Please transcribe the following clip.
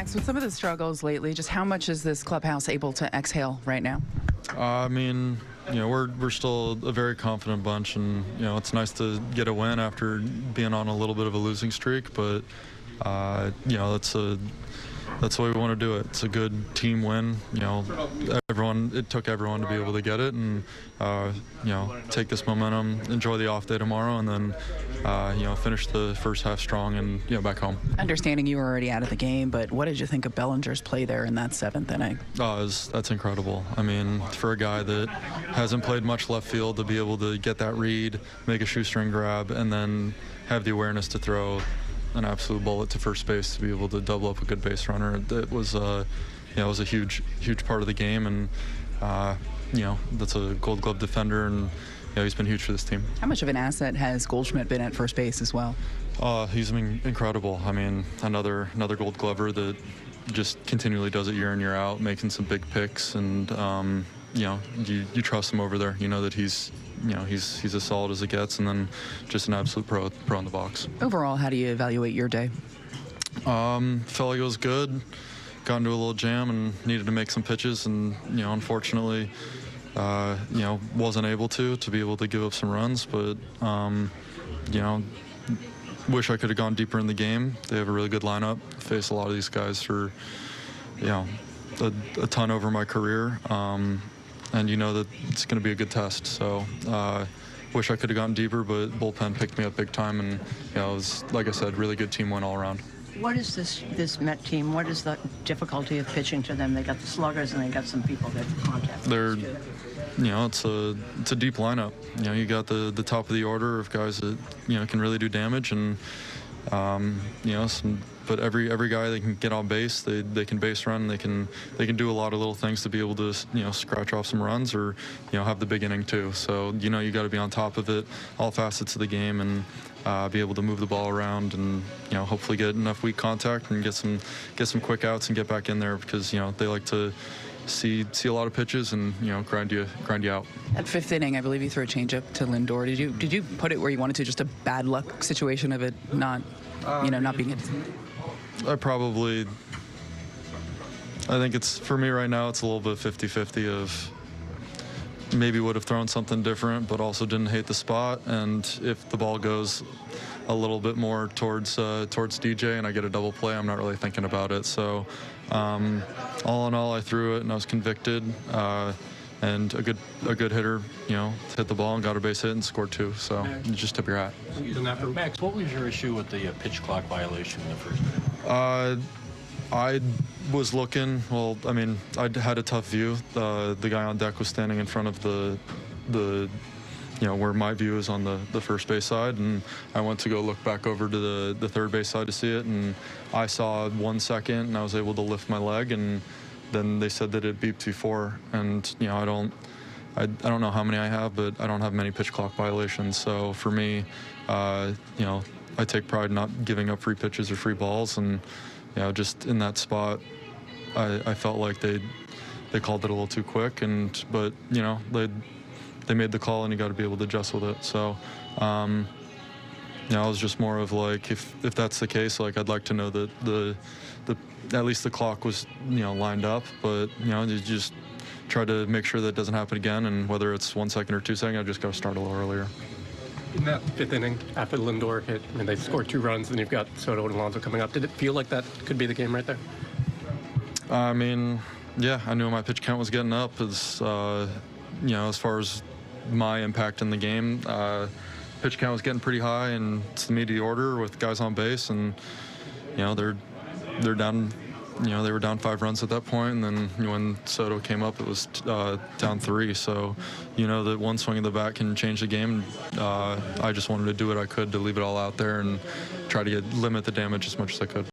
Max, with some of the struggles lately, just how much is this clubhouse able to exhale right now? I mean, we're still a very confident bunch, and it's nice to get a win after being on a little bit of a losing streak. But that's the way we want to do it. It's a good team win. It took everyone to be able to get it, and take this momentum, enjoy the off day tomorrow, and then finish the first half strong and back home. Understanding you were already out of the game, but what did you think of Bellinger's play there in that seventh inning? That's incredible. I mean, for a guy that hasn't played much left field, to be able to get that read, make a shoestring grab, and then have the awareness to throw an absolute bullet to first base, to be able to double up a good base runner, it was a huge part of the game, and that's a Gold Glove defender, and he's been huge for this team. How much of an asset has Goldschmidt been at first base as well? He's been incredible. I mean, another Gold Glover that just continually does it year in, year out, making some big picks, and you trust him over there. You know that he's as solid as it gets, and then just an absolute pro in the box. Overall, how do you evaluate your day? Felt like it was good. Got into a little jam and needed to make some pitches, and unfortunately, wasn't able to be able to give up some runs. But wish I could have gone deeper in the game. They have a really good lineup. Faced a lot of these guys for a ton over my career. And that it's going to be a good test. So wish I could have gotten deeper, but bullpen picked me up big time, and it was, like I said, really good team win all around. What is this Met team? What is the difficulty of pitching to them? They got the sluggers, and they got some people that contact. They're, it's a deep lineup. You got the top of the order of guys that can really do damage, and but every guy, they can get on base, they can base run, they can do a lot of little things to be able to scratch off some runs, or have the big inning too. So you got to be on top of it, all facets of the game, and be able to move the ball around, and hopefully get enough weak contact and get some quick outs and get back in there, because they like to see a lot of pitches and grind you out. At fifth inning, I believe you threw a changeup to Lindor. Did you put it where you wanted to? Just a bad luck situation of it not being it. I think it's, for me right now, it's a little bit 50-50 of maybe would have thrown something different, but also didn't hate the spot. And if the ball goes a little bit more towards DJ and I get a double play, I'm not really thinking about it. So all in all, I threw it and I was convicted. And a good hitter, hit the ball and got a base hit and scored two. So you just tip your hat. Max, what was your issue with the pitch clock violation in the first inning? I was looking. Well, I mean, I had a tough view. The guy on deck was standing in front of the where my view is on the first base side, and I went to go look back over to the third base side to see it, and I saw 1 second, and I was able to lift my leg, and then they said that it beeped before, and I don't know how many I have, but I don't have many pitch clock violations. So for me, I take pride not giving up free pitches or free balls, and just in that spot, I felt like they called it a little too quick, but they made the call, and you got to be able to adjust with it. So I was just more of like, if that's the case, like I'd like to know that at least the clock was lined up, but you just try to make sure that doesn't happen again, and whether it's 1 second or 2 seconds, I just got to start a little earlier. In that fifth inning, after the Lindor hit, I mean, they scored 2 runs, and you've got Soto and Alonso coming up. Did it feel like that could be the game right there? I mean, yeah, I knew my pitch count was getting up. As as far as my impact in the game, pitch count was getting pretty high, and it's the media order with guys on base, and they're down. They were down 5 runs at that point, and then when Soto came up, it was down 3. So, that one swing of the bat can change the game. I just wanted to do what I could to leave it all out there and try to limit the damage as much as I could.